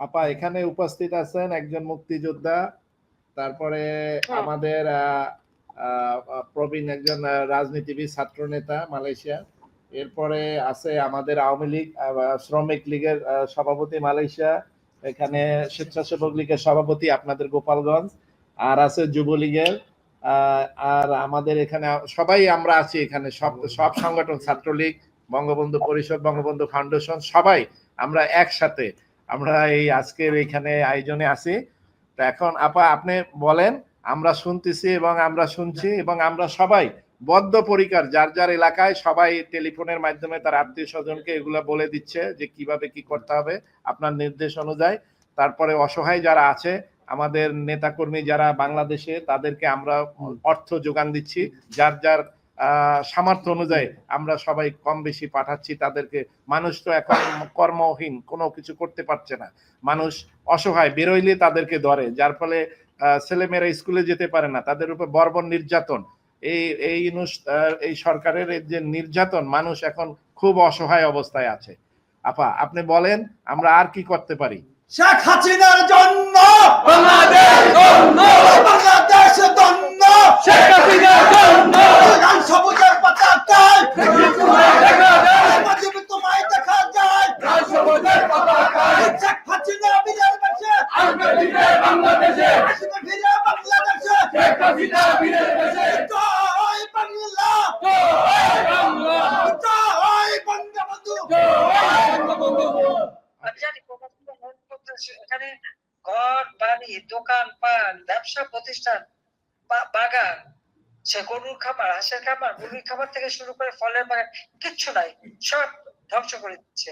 আপা এখানে উপস্থিত আছেন একজন মুক্তিযোদ্ধা, তারপরে আমাদের প্রবীণ একজন রাজনীতিবিদ, ছাত্র নেতা মালয়েশিয়া। এরপরে আছে আমাদের আওয়ামী লীগ শ্রমিক লীগের সভাপতি মালয়েশিয়া, এখানে স্বেচ্ছাসেবক লীগের সভাপতি আপনাদের গোপালগঞ্জ, আর আছে যুবলীগের আর আমাদের এখানে সবাই আমরা আছি এখানে, সব সব সংগঠন, ছাত্রলীগ, বঙ্গবন্ধু পরিষদ, বঙ্গবন্ধু ফাউন্ডেশন, সবাই আমরা একসাথে আমরা এই আজকের এখানে আয়োজনে আছি। তো এখন আপা আপনি বলেন, আমরা শুনতেছি এবং আমরা শুনছি এবং আমরা সবাই বদ্ধপরিকর, যার যার এলাকায় সবাই টেলিফোনের মাধ্যমে তার আত্মীয় স্বজনকে এগুলা বলে দিচ্ছে যে কিভাবে কি করতে হবে আপনার নির্দেশ অনুযায়ী। তারপরে অসহায় যারা আছে আমাদের নেতাকর্মী যারা বাংলাদেশে, তাদেরকে আমরা অর্থ যোগান দিচ্ছি, যার যার সামর্থ্য অনুযায়ী আমরা সবাই কম বেশি পাঠাচ্ছি তাদেরকে। মানুষ তো এখন কর্মহীন, কোনো কিছু করতে পারছে না, মানুষ অসহায়, বেরোইলে তাদেরকে ধরে, যার ফলে ছেলেমেয়েরা স্কুলে যেতে পারে না, তাদের উপর বর্বর নির্যাতন। এই এই এই সরকারের যে নির্যাতন, মানুষ এখন খুব অসহায় অবস্থায় আছে। আপা আপনি বলেন আমরা আর কি করতে পারি? শেখ হাসিনার জন্য বাংলাদেশ জন্য বাংলাদেশ জন্য শেখ হাসিনার জন্য লাল সবুজের পতাকায় তোমায় দেখা যায়, তোমায় দেখা যায় লাল সবুজের পতাকায়। শেখ হাসিনা বীরের বেশে আসবে ফিরে বাংলাদেশে, আসবে ফিরে বাংলাদেশে, শেখ হাসিনা বীরের বেশে। জয় বাংলা, জয় বাংলা, জয় বঙ্গবন্ধু, জয় বঙ্গবন্ধু। এখানে ঘর বাড়ি, দোকান পান, ব্যবসা প্রতিষ্ঠান, বাগান, সে গরুর খাবার, হাঁসের খাবার, মুরগির খাবার থেকে শুরু করে ফলের বাগান, কিচ্ছু নাই, সব ধ্বংস করে দিচ্ছে।